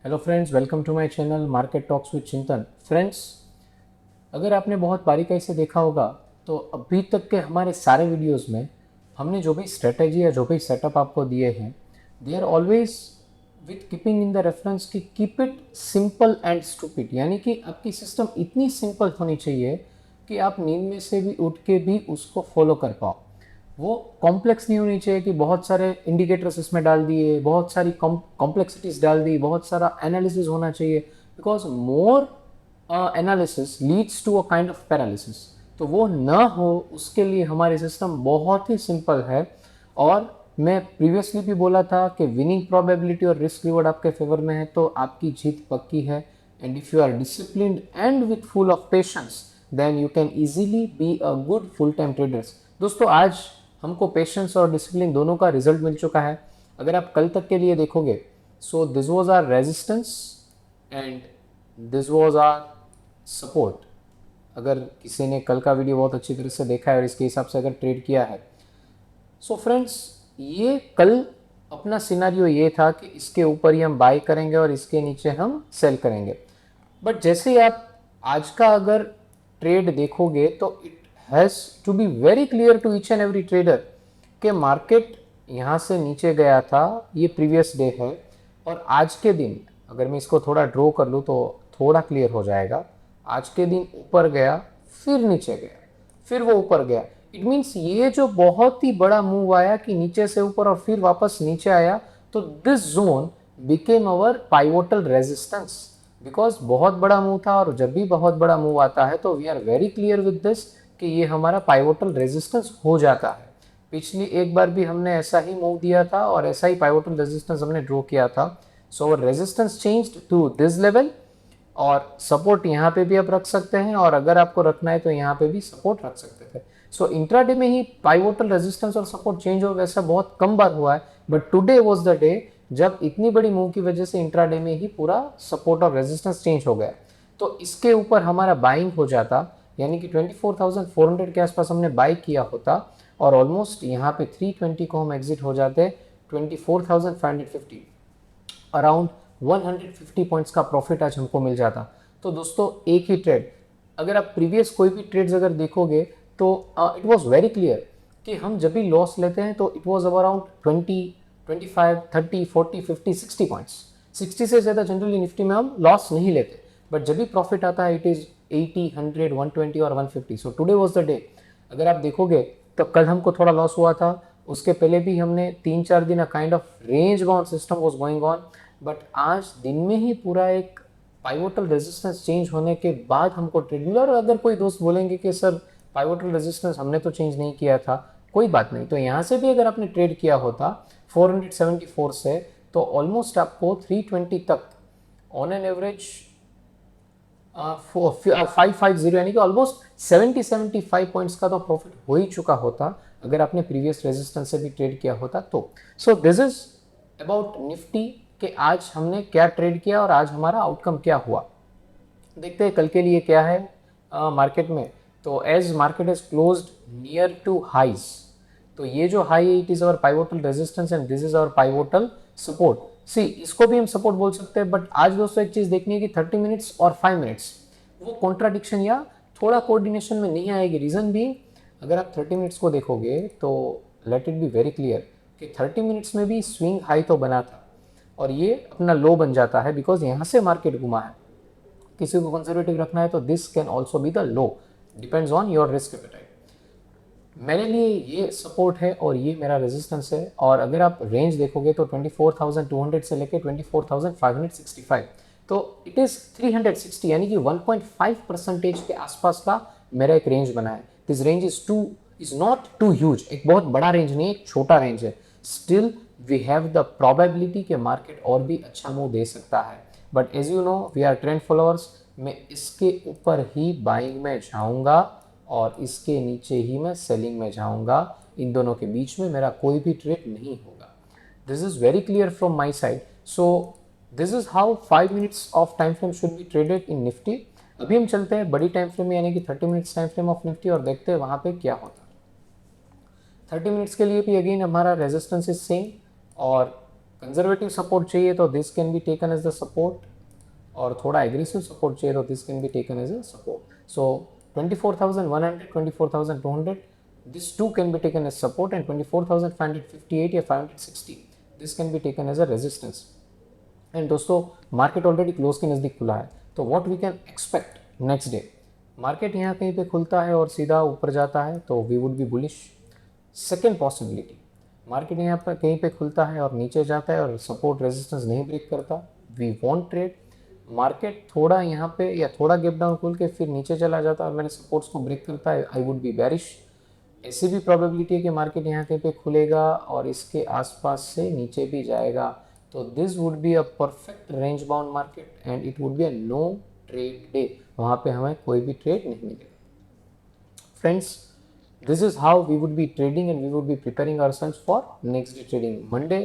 Hello friends, welcome to my channel market talks with Chintan. Friends, अगर आपने बहुत बारीकाई से देखा होगा तो अभी तक के हमारे सारे वीडियोस में हमने जो भी स्ट्रेटेजी या जो भी सेटअप आपको दिए हैं, they are always with keeping in the reference कि keep it simple and stupid, यानी कि आपकी सिस्टम इतनी सिंपल होनी चाहिए कि आप नींद में से भी उठ के भी उसको फॉलो कर पाओ। वो कॉम्प्लेक्स नहीं होनी चाहिए कि बहुत सारे इंडिकेटर्स इसमें डाल दिए, बहुत सारी कॉम्प्लेक्सिटीज डाल दी, बहुत सारा एनालिसिस होना चाहिए, because more analysis leads to a kind of paralysis. तो वो ना हो, उसके लिए हमारी सिस्टम बहुत ही सिंपल है। और मैं प्रीवियसली भी बोला था कि विनिंग प्रोबेबिलिटी और रिस्क रिवॉर्ड आपके फेवर में है तो आपकी जीत पक्की है। And if you are disciplined and with full of patience, then you can easily be a good full time traders. दोस्तों, आज हमको पेशेंस और डिसिप्लिन दोनों का रिजल्ट मिल चुका है। अगर आप कल तक के लिए देखोगे, so this was our resistance and this was our support. अगर किसी ने कल का वीडियो बहुत अच्छी तरह से देखा है और इसके हिसाब से अगर ट्रेड किया है, सो फ्रेंड्स, ये कल अपना सिनारियो ये था कि इसके ऊपर ही हम बाय करेंगे और इसके नीचे हम सेल करेंगे। बट जैसे ही आप आज का अगर ट्रेड देखोगे तो it has to be very clear to each and every trader कि मार्केट यहाँ से नीचे गया था, ये प्रीवियस डे है। और आज के दिन अगर मैं इसको थोड़ा ड्रॉ कर लूँ तो थोड़ा क्लियर हो जाएगा। आज के दिन ऊपर गया, फिर नीचे गया, फिर वो ऊपर गया। इट मीन्स ये जो बहुत ही बड़ा मूव आया कि नीचे से ऊपर और फिर वापस नीचे आया, तो this zone became our pivotal resistance. Because बहुत बड़ा मूव था और जब भी बहुत बड़ा मूव आता है तो we are very clear with this कि ये हमारा पाइवोटल रेजिस्टेंस हो जाता है। पिछली एक बार भी हमने ऐसा ही मूव दिया था और ऐसा ही पाइवोटल रेजिस्टेंस हमने ड्रॉ किया था। So our resistance changed to this level और सपोर्ट यहाँ पे भी आप रख सकते हैं, और अगर आपको रखना है तो यहाँ पे भी सपोर्ट रख सकते थे। सो इंट्राडे में ही पाइवोटल रेजिस्टेंस और सपोर्ट चेंज हो, वैसा बहुत कम बार हुआ है। But today was the day जब इतनी बड़ी मूव की वजह से इंट्राडे में ही पूरा सपोर्ट और रेजिस्टेंस चेंज हो गया। तो इसके ऊपर हमारा बाइंग हो जाता, यानी कि 24,400 के आसपास हमने बाई किया होता और ऑलमोस्ट यहाँ पे 320 को हम एग्जिट हो जाते 24,550, अराउंड 150 पॉइंट्स का प्रॉफिट आज हमको मिल जाता। तो दोस्तों, एक ही ट्रेड, अगर आप प्रीवियस कोई भी ट्रेड्स अगर देखोगे तो इट वाज वेरी क्लियर कि हम जब भी लॉस लेते हैं तो इट वाज अराउंड 20, 25, 30, 40, 50, 60 पॉइंट्स। 60 से ज़्यादा जनरली निफ्टी में हम लॉस नहीं लेते, बट जब भी प्रॉफिट आता है इट इज़ 80, 100, 120 और 150। So today was the day. अगर आप देखोगे तो कल हमको थोड़ा लॉस हुआ था, उसके पहले भी हमने 3-4 दिन kind of range bound system was going on. But आज दिन में ही पूरा एक पाइवोटल रेजिस्टेंस चेंज होने के बाद हमको ट्रेड मिला। और अगर कोई दोस्त बोलेंगे कि सर पाइवोटल रेजिस्टेंस हमने तो चेंज नहीं किया था, कोई बात नहीं। तो यहाँ से भी अगर आपने ट्रेड किया होता 474 से, तो ऑलमोस्ट आपको 320 तक ऑन एन एवरेज 550, यानी कि ऑलमोस्ट 70-75 पॉइंट्स का तो प्रॉफिट हो ही चुका होता अगर आपने प्रीवियस रेजिस्टेंस से भी ट्रेड किया होता तो। So this is about Nifty कि आज हमने क्या ट्रेड किया और आज हमारा आउटकम क्या हुआ। देखते हैं कल के लिए क्या है मार्केट में। तो as market is closed near to highs, तो ये जो हाई है it is our pivotal resistance and this is our pivotal support. See, इसको भी हम सपोर्ट बोल सकते हैं। बट आज दोस्तों एक चीज देखनी है कि 30 मिनट्स और 5 मिनट्स वो कॉन्ट्राडिक्शन या थोड़ा कोऑर्डिनेशन में नहीं आएगी। रीजन भी, अगर आप 30 मिनट्स को देखोगे तो let it be very clear कि 30 मिनट्स में भी स्विंग हाई तो बना था और ये अपना लो बन जाता है बिकॉज यहाँ से मार्केट घुमा है। किसी को कंजर्वेटिव रखना है तो this can also be the low, depends on your risk appetite. मेरे लिए ये सपोर्ट है और ये मेरा रेजिस्टेंस है। और अगर आप रेंज देखोगे तो 24,200 से लेके 24,565, तो इट इज़ 360, यानी कि 1.5% के आसपास का मेरा एक रेंज बना है। This range is not too huge, एक बहुत बड़ा रेंज नहीं, एक छोटा रेंज है। Still we have the probability कि मार्केट और भी अच्छा मूव दे सकता है। But as you know we are trend followers, मैं इसके ऊपर ही बाइंग में जाऊंगा और इसके नीचे ही मैं सेलिंग में जाऊंगा। इन दोनों के बीच में मेरा कोई भी ट्रेड नहीं होगा। This is very clear from my side. So this is how 5 minutes of time frame should be traded in Nifty. अभी हम चलते हैं बड़ी टाइम फ्रेम में, यानी कि 30 minutes time frame of Nifty, और देखते हैं वहां पे क्या होता है। 30 मिनट्स के लिए भी अगेन हमारा रेजिस्टेंस इज सेम और कंजर्वेटिव सपोर्ट चाहिए तो this can be taken as the support, और थोड़ा एग्रेसिव सपोर्ट चाहिए तो this can be taken as a support. So 24,100, 24,200, this two can be taken as support, and 24,558 या 560 this can be taken as a resistance. And दोस्तों market already close के नज़दीक खुला है, तो what we can expect next day. Market यहाँ कहीं पे खुलता है और सीधा ऊपर जाता है तो we would be bullish. Second possibility, market यहाँ पर कहीं पे खुलता है और नीचे जाता है और सपोर्ट रेजिस्टेंस नहीं ब्रेक करता, वी वॉन्ट ट्रेड. मार्केट थोड़ा यहाँ पे या थोड़ा गैप डाउन खुल के फिर नीचे चला जाता है और मैंने सपोर्ट्स को ब्रेक करता है, आई वुड बी बेरिश. ऐसी भी प्रोबेबिलिटी है कि मार्केट यहाँ कहीं पे खुलेगा और इसके आसपास से नीचे भी जाएगा, तो this would be a perfect range bound market and it would be a no trade day. वहाँ पे हमें कोई भी ट्रेड नहीं मिलेगा. Friends, this is how we would be trading and we would be preparing ourselves for next day trading. Monday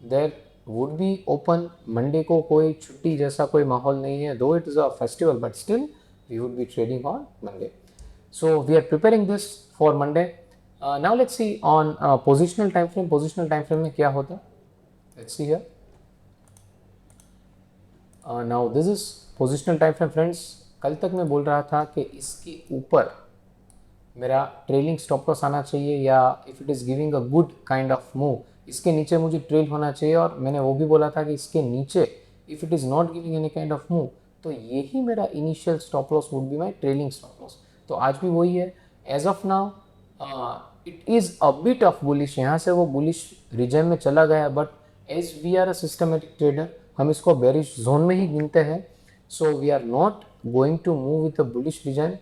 there would be open. Monday को कोई छुट्टी जैसा कोई माहौल नहीं है, though it is a festival, but still we would be trading on Monday. So we are preparing this for Monday. Now let's see on positional time frame. Positional time frame में क्या होता? Let's see here. Now this is positional time frame, friends. कल तक मैं बोल रहा था कि इसके ऊपर मेरा ट्रेलिंग स्टॉप लॉस आना चाहिए, या if it is giving a good kind of move इसके नीचे मुझे ट्रेल होना चाहिए. और मैंने वो भी बोला था कि इसके नीचे if it is not giving any kind of move तो यही मेरा initial stop loss would be my trailing stop loss. तो आज भी वही है. As of now it is a bit of bullish. यहाँ से वो बुलिश रीजन में चला गया, but as we are a systematic trader हम इसको बेरिश जोन में ही गिनते हैं. So we are not going to move with a bullish region.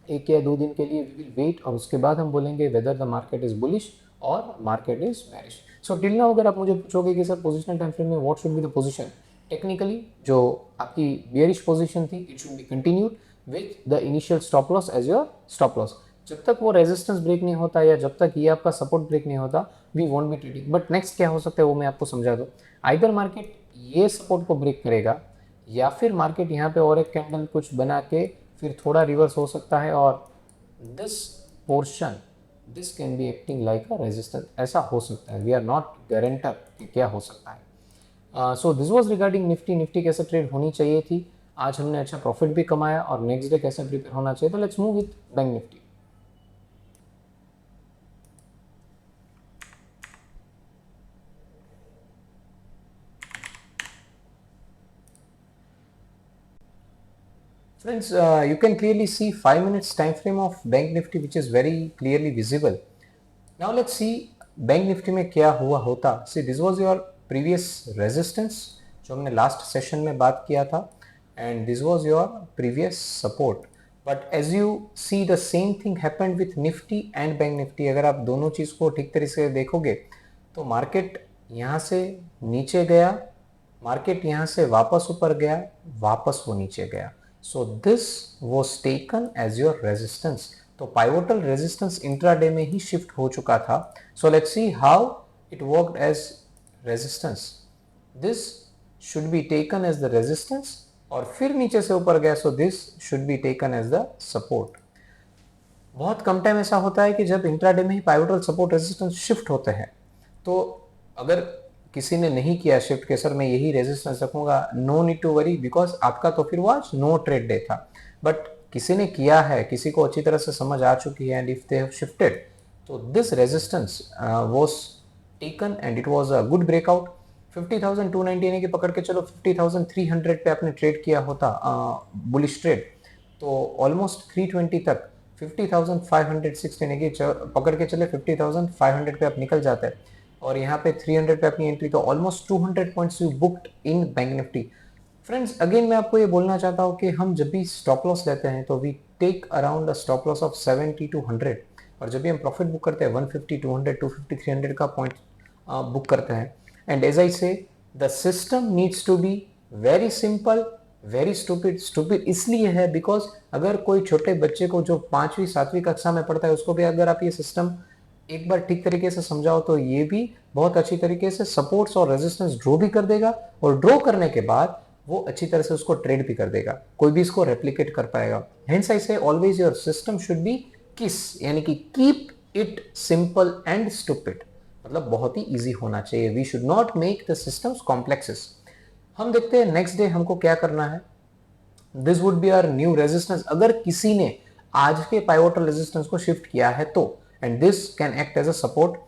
एक या दो दिन के लिए वी विल वेट और उसके बाद हम बोलेंगे whether the market is bullish और market is bearish. So till now अगर आप मुझे पूछोगे कि सर पोजिशनल टाइम फ्रेम में what should be the position, technically जो आपकी बेरिश पोजीशन थी it should be continued with the initial stop loss as your stop loss. जब तक वो रेजिस्टेंस ब्रेक नहीं होता या जब तक ये आपका सपोर्ट ब्रेक नहीं होता we won't be trading. But next क्या हो सकता है वो मैं आपको समझा दूँ. आइदर मार्केट ये सपोर्ट को ब्रेक करेगा या फिर मार्केट यहाँ पे और एक कैंडल कुछ बना के फिर थोड़ा रिवर्स हो सकता है और this portion this can be acting like a resistance. ऐसा हो सकता है. वी आर नॉट गारंटर कि क्या हो सकता है. So this was regarding Nifty. Nifty कैसे ट्रेड होनी चाहिए थी. आज हमने अच्छा प्रॉफिट भी कमाया और नेक्स्ट डे कैसे प्रिपेयर होना चाहिए. तो let's move with bank Nifty. Friends, you can clearly see 5 minutes time frame of Bank Nifty which is very clearly visible. Now let's see Bank Nifty में क्या हुआ होता. See, this was your previous resistance जो हमने last session में बात किया था, and this was your previous support. But as you see the same thing happened with Nifty and Bank Nifty. अगर आप दोनों चीज़ को ठीक तरीके से देखोगे तो मार्केट यहाँ से नीचे गया, मार्केट यहाँ से वापस ऊपर गया, वापस वो नीचे गया. So this was taken as your resistance. तो pivotal resistance intraday में ही shift हो चुका था. So let's see how it worked as resistance. This should be taken as the resistance और फिर नीचे से ऊपर गया. So this should be taken as the support. बहुत कम टाइम ऐसा होता है कि जब इंट्राडे में ही pivotal support resistance shift होते हैं. तो अगर किसी ने नहीं किया शिफ्ट के सर मैं यही रेजिस्टेंस रखूंगा, no need to worry because आपका तो फिर वो नो ट्रेड डे था. बट किसी ने किया है, किसी को अच्छी तरह से समझ आ चुकी है and if they have shifted तो this resistance was taken and it was a good breakout. 50,290 यानी कि पकड़ के चलो 50,300 पे आपने ट्रेड किया होता बुलिश ट्रेड तो ऑलमोस्ट 320 तक 50,560 यानी कि पकड़ के चले 50,500 पे आप निकल जाते हैं और यहाँ पे 300 पे अपनी एंट्री, तो almost 200 points you booked in bank Nifty. Friends again मैं आपको ये बोलना चाहता हूँ कि हम जब भी स्टॉप लॉस लेते हैं तो we take around a stop loss of 70 to 100 और जब भी हम प्रॉफिट बुक करते हैं 150, 200, 250, 300 का पॉइंट बुक करते हैं. And as I say the system needs to be very simple, very stupid. Stupid इसलिए है बिकॉज अगर कोई छोटे बच्चे को जो 5वीं 7वीं कक्षा में पढ़ता है उसको भी अगर आप ये सिस्टम एक बार ठीक तरीके से समझाओ तो ये भी बहुत अच्छी तरीके से सपोर्ट्स और रेजिस्टेंस ड्रॉ भी कर देगा और ड्रॉ करने के बाद वो अच्छी तरह से उसको ट्रेड भी कर देगा, कोई भी इसको रेप्लिकेट कर पाएगा. Hence I say always your system should be KISS यानी कि keep it simple and stupid. मतलब बहुत ही ईजी होना चाहिए। We should not make the systems complexes. हम देखते हैं नेक्स्ट डे हमको क्या करना है। This would be our new resistance. अगर किसी ने आज के पाइवोटल रेजिस्टेंस को शिफ्ट किया है तो, and this can act as a support.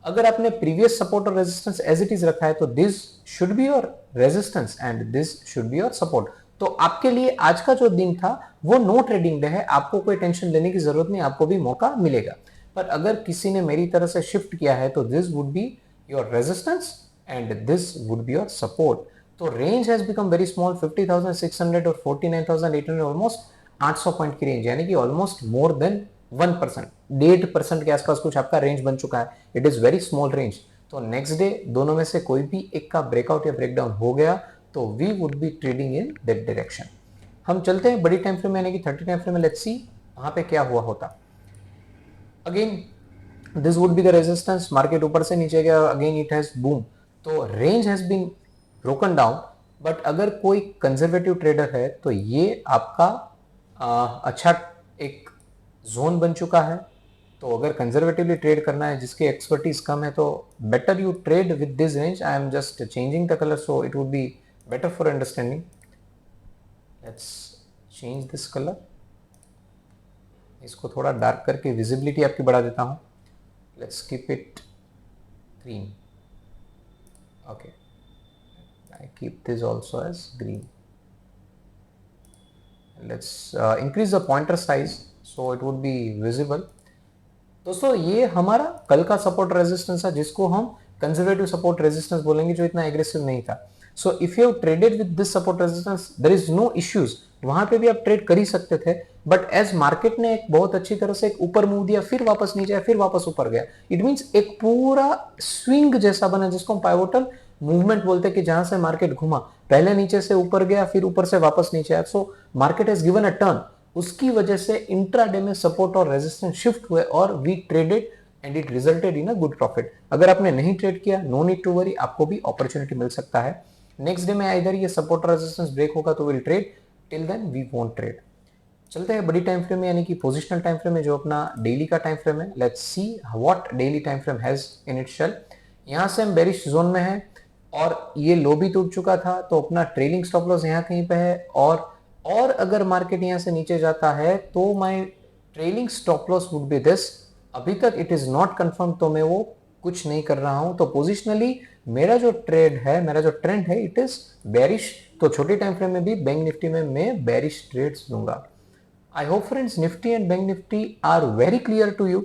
अगर आपने प्रीवियस सपोर्ट और रेजिस्टेंस एज इट इज रखा है तो this should be your resistance and this should be your support. तो आपके लिए आज का जो दिन था वो नो ट्रेडिंग डे है, आपको कोई टेंशन लेने की जरूरत नहीं, आपको भी मौका मिलेगा। पर अगर किसी ने मेरी तरह से शिफ्ट किया है तो this would be your resistance and this would be your support. तो range has become very small, 50,600 और 49,800, ऑलमोस्ट 800 पॉइंट की रेंज, यानी कि ऑलमोस्ट मोर देन 1%, 1.5% के आसपास कुछ आपका रेंज बन चुका है। It is very small range. तो नेक्स्ट डे दोनों में से कोई भी एक का ब्रेकआउट या ब्रेकडाउन हो गया तो we would be trading in that direction. हम चलते हैं बड़ी टाइम फ्रेम यानी कि 30 टाइम फ्रेम में, लेट्स सी वहां पे क्या हुआ होता। Again this would be the resistance, market ऊपर से नीचे गया, अगेन इट हैज बूम, तो range has been broken down. But अगर कोई कंजर्वेटिव ट्रेडर है तो ये आपका अच्छा एक जोन बन चुका है। तो अगर कंजर्वेटिवली ट्रेड करना है, जिसकी एक्सपर्टीज कम है, तो better you trade with this range. I am just changing the colour so it would be better for understanding. Let's change this colour, इसको थोड़ा डार्क करके विजिबिलिटी आपकी बढ़ा देता हूं। Let's keep it green, okay. I keep this also as green. Let's increase the pointer size so it would be visible. दोस्तों ये हमारा कल का सपोर्ट रेजिस्टेंस है, जिसको हम कंजर्वेटिव सपोर्ट रेजिस्टेंस बोलेंगे, जो इतना एग्रेसिव नहीं था। So if you have traded with this support resistance there is no issues, वहां पे भी आप ट्रेड कर ही सकते थे। बट एज मार्केट ने एक बहुत अच्छी तरह से एक ऊपर मूव दिया, फिर वापस नीचे आया, फिर वापस ऊपर गया, इट मींस एक पूरा स्विंग जैसा बना, जिसको हम पाइवोटल मूवमेंट बोलते हैं, कि जहां से मार्केट घुमा, पहले नीचे से ऊपर गया, फिर ऊपर से वापस नीचे आया। So market has given a turn, उसकी वजह से इंट्राडे में सपोर्ट और रेजिस्टेंस शिफ्ट हुए और we traded and it resulted in a good profit. अगर आपने नहीं ट्रेड किया, नो नीड टू वरी, आपको भी अपॉर्चुनिटी मिल सकता है। नेक्स्ट डे में इधर ये सपोर्ट और रेजिस्टेंस ब्रेक होगा तो will trade, till then we won't trade. चलते हैं बड़ी टाइम फ्रेम में यानी कि पोजिशनल टाइम फ्रेम में, जो अपना डेली का टाइम फ्रेम है। Let's see what daily time frame has in it shall. यहां से हम बेरिश जोन में है और ये लो भी टूट चुका था, तो अपना ट्रेलिंग स्टॉप लॉस यहाँ कहीं पे है। और अगर मार्केट यहां से नीचे जाता है तो my trailing stop loss would B this. अभी तक इट इज नॉट कंफर्म, तो मैं वो कुछ नहीं कर रहा हूं। तो पोजिशनली मेरा जो ट्रेड है, मेरा जो ट्रेंड है, इट इज बेरिश। तो छोटी टाइम फ्रेम में भी बैंक निफ्टी में मैं बेरिश ट्रेड्स लूंगा। I hope friends Nifty and Bank Nifty are very clear to you.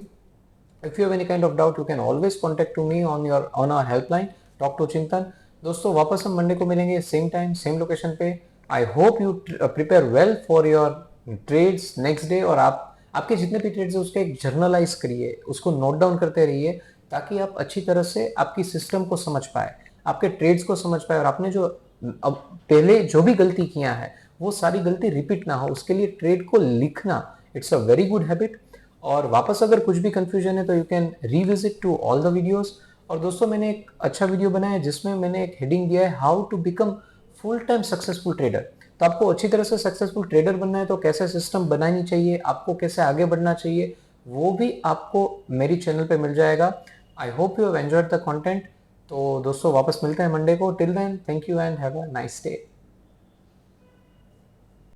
If you have any kind of doubt, you can always contact to me on our helpline. Talk to Chintan. दोस्तों वापस हम Monday को मिलेंगे, same time same location पे। I hope you prepare well for your trades next day, और आपके जितने भी ट्रेड्स है उसका एक जर्नलाइज करिए, उसको नोट डाउन करते रहिए, ताकि आप अच्छी तरह से आपकी सिस्टम को समझ पाए, आपके ट्रेड्स को समझ पाए, और आपने जो अब पहले जो भी गलती किया है वो सारी गलती रिपीट ना हो, उसके लिए ट्रेड को लिखना it's a very good habit. और वापस अगर कुछ भी कंफ्यूजन है तो you can revisit to all the videos. और दोस्तों मैंने एक अच्छा वीडियो बनाया है जिसमें मैंने एक हेडिंग दिया है, how to become full time successful trader. तो आपको अच्छी तरह से सक्सेसफुल ट्रेडर बनना है तो कैसे सिस्टम बनानी चाहिए, आपको कैसे आगे बढ़ना चाहिए, वो भी आपको मेरी चैनल पे मिल जाएगा। I hope you have enjoyed the content. तो दोस्तों वापस मिलते हैं मंडे को, till then thank you and have a nice day.